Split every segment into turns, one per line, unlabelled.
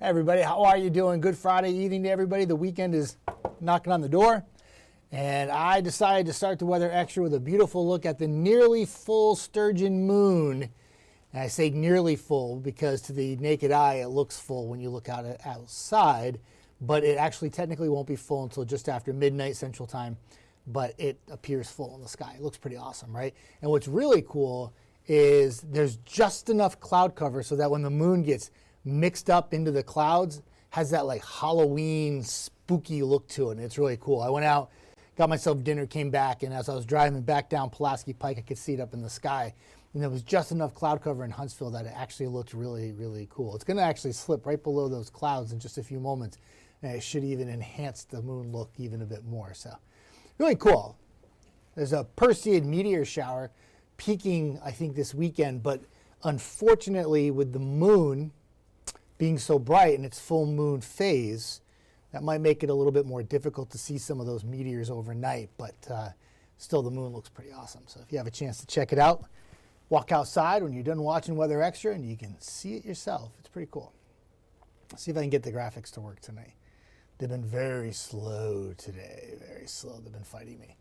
Hey everybody, how are you doing? Good Friday evening to everybody. The weekend is knocking on the door, and I decided to start the weather extra with a beautiful look at the nearly full sturgeon moon. And I say nearly full because to the naked eye it looks full when you look out outside, but it actually technically won't be full until just after midnight Central Time, but it appears full in the sky. It looks pretty awesome, right? And what's really cool is there's just enough cloud cover so that when the moon gets mixed up into the clouds, has that like Halloween spooky look to it, and it's really cool. I went out, got myself dinner, came back, and as I was driving back down Pulaski Pike, I could see it up in the sky, and there was just enough cloud cover in Huntsville that it actually looked really, really cool. It's going to actually slip right below those clouds in just a few moments, and it should even enhance the moon look even a bit more. So, really cool. There's a Perseid meteor shower peaking, I think, this weekend, but unfortunately, with the moon being so bright in its full moon phase, that might make it a little bit more difficult to see some of those meteors overnight, but still the moon looks pretty awesome. So if you have a chance to check it out, walk outside when you're done watching Weather Extra and you can see it yourself. It's pretty cool. Let's see if I can get the graphics to work tonight. They've been very slow today, very slow. They've been fighting me.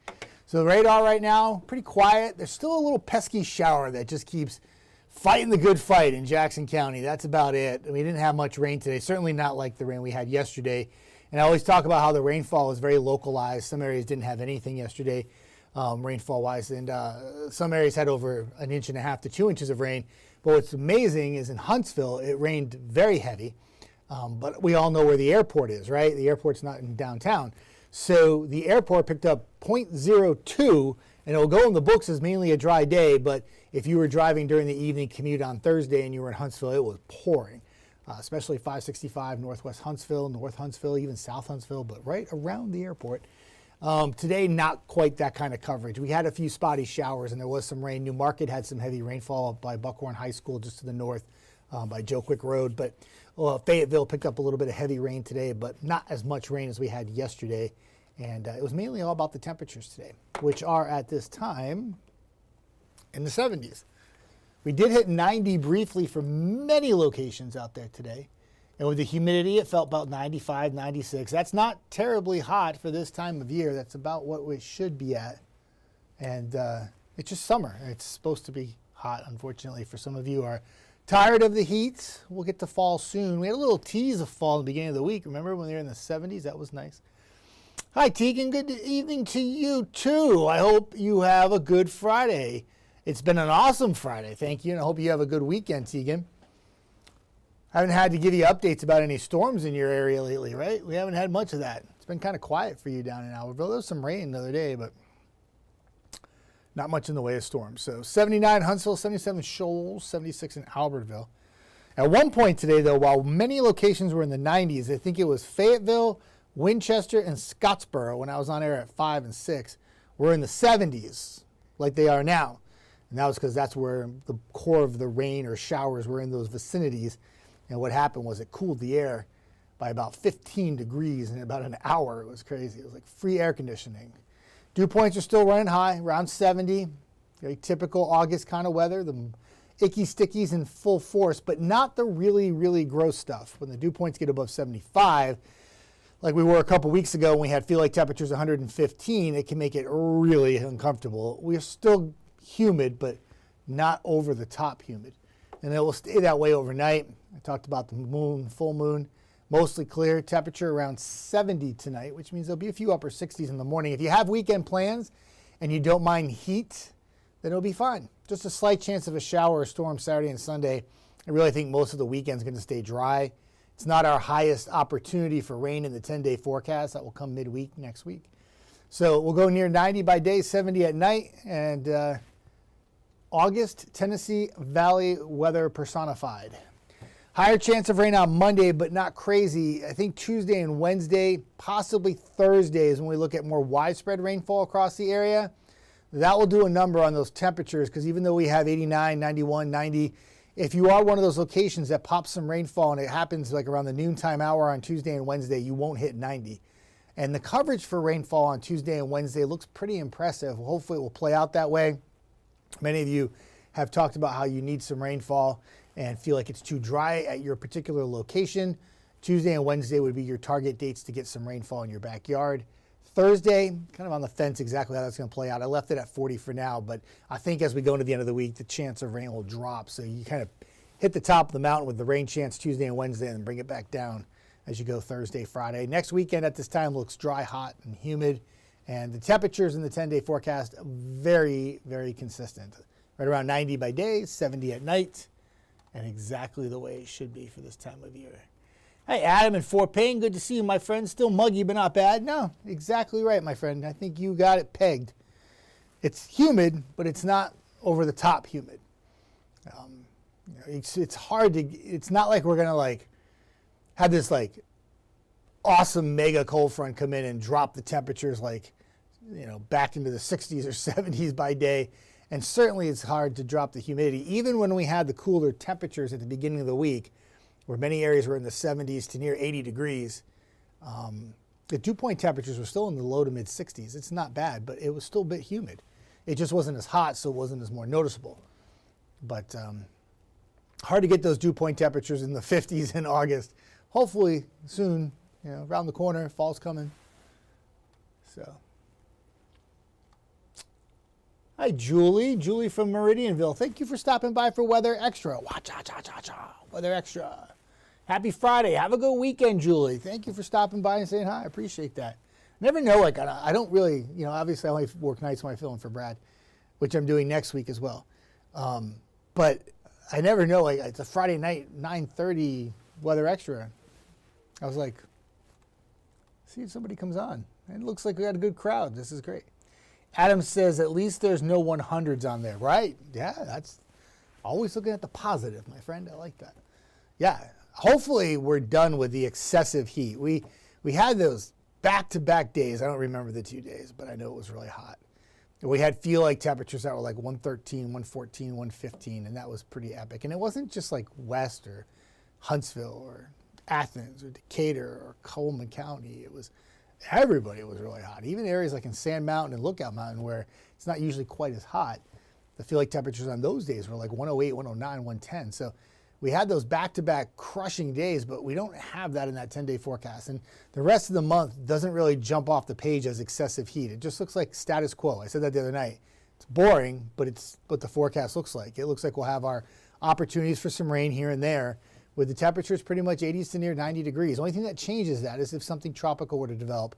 So the radar right now, pretty quiet. There's still a little pesky shower that just keeps fighting the good fight in Jackson County. That's about it. We didn't have much rain today, certainly not like the rain we had yesterday. And I always talk about how the rainfall is very localized. Some areas didn't have anything yesterday, rainfall-wise, and some areas had over 1.5 inches to 2 inches of rain. But what's amazing is in Huntsville, it rained very heavy. But we all know where the airport is, right? The airport's not in downtown. So the airport picked up 0.02, and it'll go in the books as mainly a dry day, but if you were driving during the evening commute on Thursday and you were in Huntsville, it was pouring, especially 565 Northwest Huntsville, North Huntsville, even South Huntsville, but right around the airport. Today, not quite that kind of coverage. We had a few spotty showers and there was some rain. New Market had some heavy rainfall up by Buckhorn High School just to the north by Joe Quick Road, but Fayetteville picked up a little bit of heavy rain today, but not as much rain as we had yesterday. And it was mainly all about the temperatures today, which are at this time in the 70s. We did hit 90 briefly for many locations out there today. And with the humidity, it felt about 95, 96. That's not terribly hot for this time of year. That's about what we should be at. And it's just summer. It's supposed to be hot, unfortunately, for some of you who are tired of the heat. We'll get to fall soon. We had a little tease of fall in the beginning of the week. Remember when they were in the 70s? That was nice. Hi, Tegan. Good evening to you, too. I hope you have a good Friday. It's been an awesome Friday. Thank you, and I hope you have a good weekend, Tegan. I haven't had to give you updates about any storms in your area lately, right? We haven't had much of that. It's been kind of quiet for you down in Albertville. There was some rain the other day, but not much in the way of storms. So 79 Huntsville, 77 Shoals, 76 in Albertville. At one point today, though, while many locations were in the 90s, I think it was Fayetteville, Winchester, and Scottsboro, when I was on air at 5 and 6, were in the 70s, like they are now. And that was because that's where the core of the rain or showers were in those vicinities. And what happened was it cooled the air by about 15 degrees in about an hour. It was crazy. It was like free air conditioning. Dew points are still running high, around 70. Very typical August kind of weather. The icky stickies in full force, but not the really, really gross stuff. When the dew points get above 75, like we were a couple weeks ago when we had feel like temperatures 115, it can make it really uncomfortable. We're still humid, but not over the top humid. And it will stay that way overnight. I talked about the moon, full moon, mostly clear, temperature around 70 tonight, which means there'll be a few upper 60s in the morning. If you have weekend plans and you don't mind heat, then it'll be fine. Just a slight chance of a shower or storm Saturday and Sunday. I really think most of the weekend's going to stay dry. It's not our highest opportunity for rain in the 10-day forecast. That will come midweek next week. So we'll go near 90 by day, 70 at night, and August, Tennessee Valley weather personified. Higher chance of rain on Monday, but not crazy. I think Tuesday and Wednesday, possibly Thursday is when we look at more widespread rainfall across the area. That will do a number on those temperatures because even though we have 89, 91, 90, if you are one of those locations that pops some rainfall and it happens like around the noontime hour on Tuesday and Wednesday, you won't hit 90. And the coverage for rainfall on Tuesday and Wednesday looks pretty impressive. Hopefully it will play out that way. Many of you have talked about how you need some rainfall and feel like it's too dry at your particular location. Tuesday and Wednesday would be your target dates to get some rainfall in your backyard. Thursday, kind of on the fence exactly how that's going to play out. I left it at 40 for now, but I think as we go into the end of the week, the chance of rain will drop. So you kind of hit the top of the mountain with the rain chance Tuesday and Wednesday and bring it back down as you go Thursday, Friday. Next weekend at this time looks dry, hot, and humid. And the temperatures in the 10-day forecast very, very consistent. Right around 90 by day, 70 at night, and exactly the way it should be for this time of year. Hey, Adam in Fort Payne, good to see you, my friend. Still muggy, but not bad. No, exactly right, my friend. I think you got it pegged. It's humid, but it's not over the top humid. It's hard to. It's not like we're gonna have this awesome mega cold front come in and drop the temperatures back into the 60s or 70s by day. And certainly it's hard to drop the humidity. Even when we had the cooler temperatures at the beginning of the week, where many areas were in the 70s to near 80 degrees, the dew point temperatures were still in the low to mid 60s. It's not bad, but it was still a bit humid. It just wasn't as hot, so it wasn't as more noticeable. But hard to get those dew point temperatures in the 50s in August. Hopefully soon, around the corner, fall's coming. So. Hi, Julie. Julie from Meridianville. Thank you for stopping by for Weather Extra. Wa-cha-cha-cha-cha. Weather Extra. Happy Friday. Have a good weekend, Julie. Thank you for stopping by and saying hi. I appreciate that. Never know, I don't really, obviously I only work nights when I fill in for Brad, which I'm doing next week as well. But I never know, it's a Friday night, 9:30 Weather Extra. I was like, see if somebody comes on. It looks like we got a good crowd. This is great. Adam says, at least there's no 100s on there, right? Yeah, that's always looking at the positive, my friend. I like that. Yeah, hopefully we're done with the excessive heat. We had those back-to-back days. I don't remember the 2 days, but I know it was really hot. We had feel-like temperatures that were 113, 114, 115, and that was pretty epic. And it wasn't just West or Huntsville or Athens or Decatur or Coleman County. It was everybody was really hot. Even areas like in Sand Mountain and Lookout Mountain where it's not usually quite as hot, the feel-like temperatures on those days were 108, 109, 110. So we had those back-to-back crushing days, but we don't have that in that 10-day forecast. And the rest of the month doesn't really jump off the page as excessive heat. It just looks like status quo. I said that the other night. It's boring, but it's what the forecast looks like. It looks like we'll have our opportunities for some rain here and there, with the temperatures pretty much 80s to near 90 degrees. The only thing that changes that is if something tropical were to develop.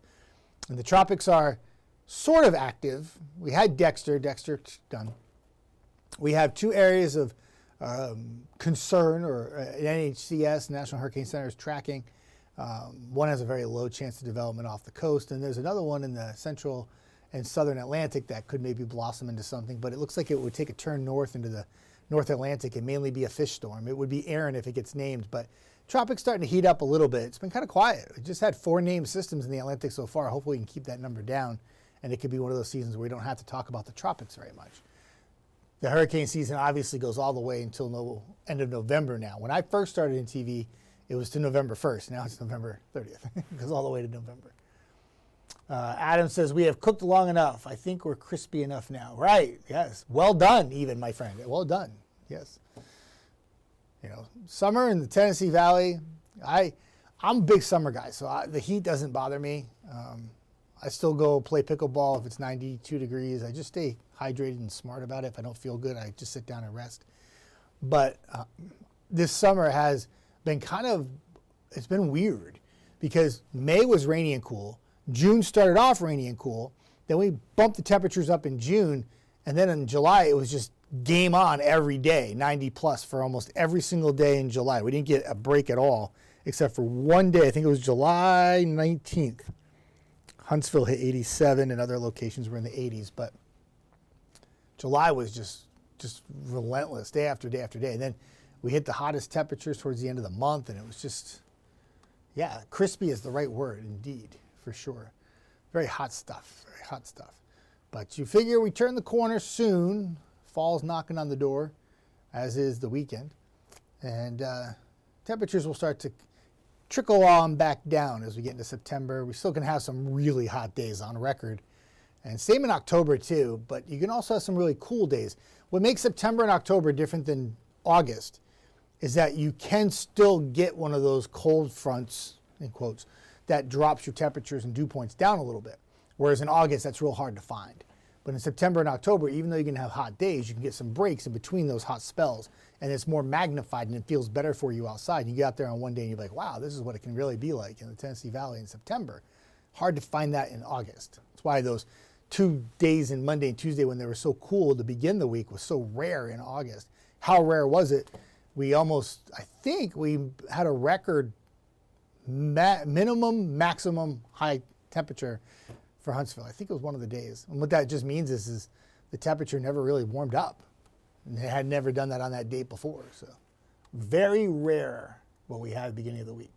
And the tropics are sort of active. We had Dexter done. We have two areas of concern, or NHCS, National Hurricane Center, is tracking. One has a very low chance of development off the coast, and there's another one in the central and southern Atlantic that could maybe blossom into something, but it looks like it would take a turn north into the North Atlantic and mainly be a fish storm. It would be Aaron if it gets named, but tropics starting to heat up a little bit. It's been kind of quiet. We just had 4 named systems in the Atlantic so far. Hopefully we can keep that number down, and it could be one of those seasons where we don't have to talk about the tropics very much. The hurricane season obviously goes all the way until end of November now. When I first started in TV, it was to November 1st. Now it's November 30th. It goes all the way to November. Adam says, we have cooked long enough. I think we're crispy enough now. Right, yes. Well done, even, my friend. Well done, yes. Summer in the Tennessee Valley, I'm a big summer guy, so the heat doesn't bother me. I still go play pickleball if it's 92 degrees. I just stay hydrated and smart about it. If I don't feel good, I just sit down and rest. But this summer has been it's been weird because May was rainy and cool. June started off rainy and cool. Then we bumped the temperatures up in June. And then in July, it was just game on every day, 90 plus for almost every single day in July. We didn't get a break at all, except for one day. I think it was July 19th. Huntsville hit 87 and other locations were in the 80s. But July was just relentless, day after day after day. And then we hit the hottest temperatures towards the end of the month. And it was just, yeah, crispy is the right word, indeed. For sure. Very hot stuff, very hot stuff. But you figure we turn the corner soon. Fall's knocking on the door, as is the weekend. And temperatures will start to trickle on back down as we get into September. We're still going to have some really hot days on record. And same in October too, but you can also have some really cool days. What makes September and October different than August is that you can still get one of those cold fronts, in quotes, that drops your temperatures and dew points down a little bit. Whereas in August, that's real hard to find. But in September and October, even though you're going to have hot days, you can get some breaks in between those hot spells. And it's more magnified and it feels better for you outside. You get out there on one day and you're like, wow, this is what it can really be like in the Tennessee Valley in September. Hard to find that in August. That's why those 2 days in Monday and Tuesday when they were so cool to begin the week was so rare in August. How rare was it? We almost, I think we had a record minimum, maximum high temperature for Huntsville. I think it was one of the days. And what that just means is the temperature never really warmed up. And they had never done that on that date before. So very rare what we had at the beginning of the week.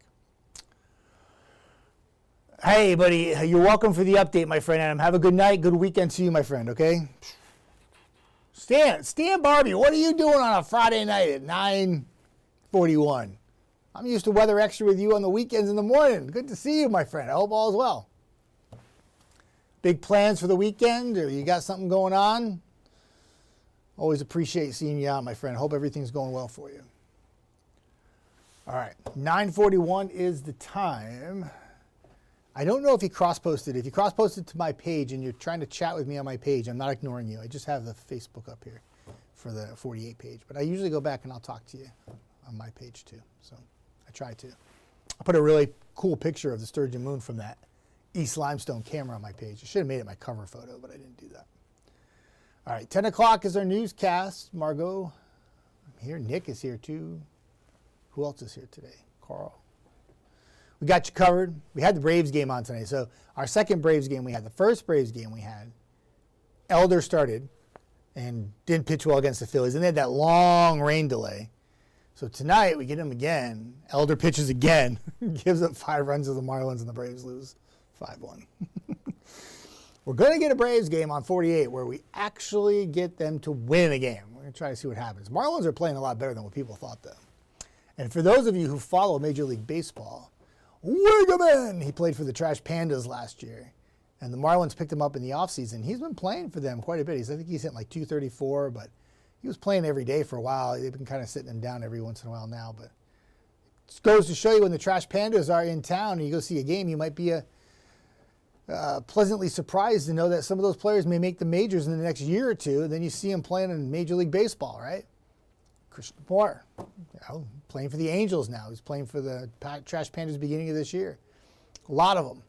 Hey, buddy, you're welcome for the update, my friend Adam. Have a good night, good weekend to you, my friend, okay? Stan Barbie, what are you doing on a Friday night at 9:41? I'm used to Weather Extra with you on the weekends in the morning. Good to see you, my friend. I hope all is well. Big plans for the weekend, or you got something going on? Always appreciate seeing you out, my friend. Hope everything's going well for you. All right, 9:41 is the time. I don't know if he cross-posted. If you cross-posted to my page and you're trying to chat with me on my page, I'm not ignoring you. I just have the Facebook up here for the 48 page. But I usually go back and I'll talk to you on my page too. So I try to. I put a really cool picture of the sturgeon moon from that East Limestone camera on my page. I should have made it my cover photo, but I didn't do that. All right, 10 o'clock is our newscast. Margot, I'm here. Nick is here too. Who else is here today? Carl. We got you covered. We had the Braves game on tonight. So our second Braves game we had, the first Braves game we had, Elder started and didn't pitch well against the Phillies. And they had that long rain delay. So tonight we get him again. Elder pitches again, gives up 5 runs to the Marlins, and the Braves lose 5-1. We're going to get a Braves game on 48 where we actually get them to win a game. We're going to try to see what happens. Marlins are playing a lot better than what people thought, though. And for those of you who follow Major League Baseball, Wiggman, he played for the Trash Pandas last year. And the Marlins picked him up in the offseason. He's been playing for them quite a bit. I think he's hitting like 234, but he was playing every day for a while. They've been kind of sitting him down every once in a while now. But it goes to show you when the Trash Pandas are in town and you go see a game, you might be pleasantly surprised to know that some of those players may make the majors in the next year or two. Then you see them playing in Major League Baseball, right? Christian Moore, playing for the Angels now. He's playing for the Trash Pandas beginning of this year. A lot of them,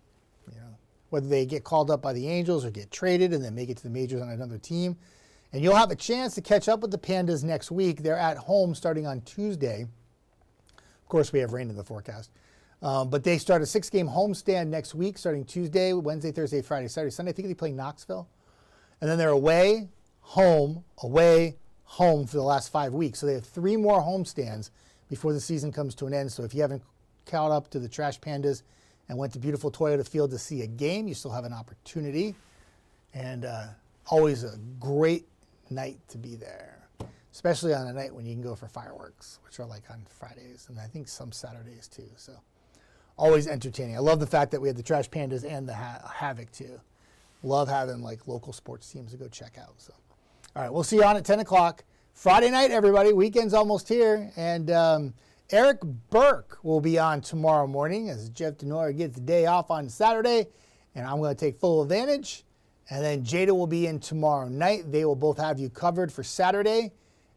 whether they get called up by the Angels or get traded and then make it to the majors on another team. And you'll have a chance to catch up with the Pandas next week. They're at home starting on Tuesday. Of course, we have rain in the forecast. But they start a 6-game homestand next week, starting Tuesday, Wednesday, Thursday, Friday, Saturday, Sunday. I think they play Knoxville. And then they're away, home for the last 5 weeks. So they have 3 more homestands before the season comes to an end. So if you haven't caught up to the Trash Pandas and went to beautiful Toyota Field to see a game, you still have an opportunity. And always a great night to be there, especially on a night when you can go for fireworks, which are like on Fridays and I think some Saturdays too. So always entertaining. I love the fact that we had the Trash Pandas and the Havoc too. Love having like local sports teams to go check out. So. All right, we'll see you on at 10 o'clock. Friday night, everybody. Weekend's almost here. And Eric Burke will be on tomorrow morning as Jeff Desnoyers gets the day off on Saturday. And I'm going to take full advantage. And then Jada will be in tomorrow night. They will both have you covered for Saturday.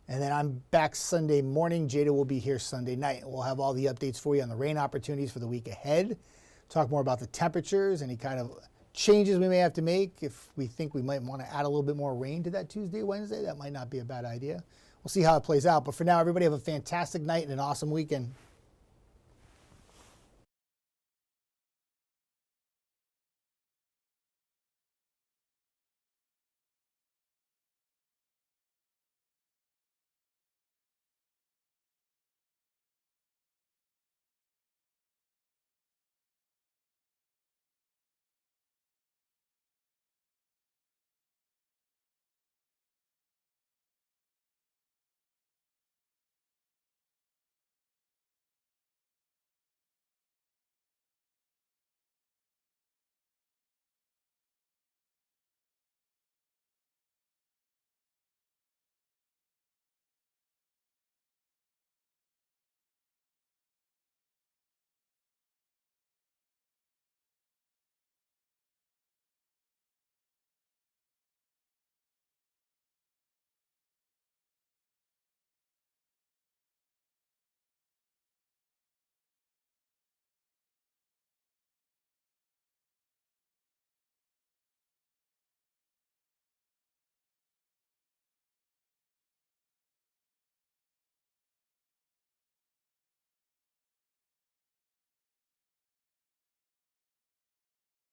And then I'm back Sunday morning. Jada will be here Sunday night. We'll have all the updates for you on the rain opportunities for the week ahead. Talk more about the temperatures, any kind of changes we may have to make. If we think we might want to add a little bit more rain to that Tuesday, Wednesday, that might not be a bad idea. We'll see how it plays out. But for now, everybody have a fantastic night and an awesome weekend.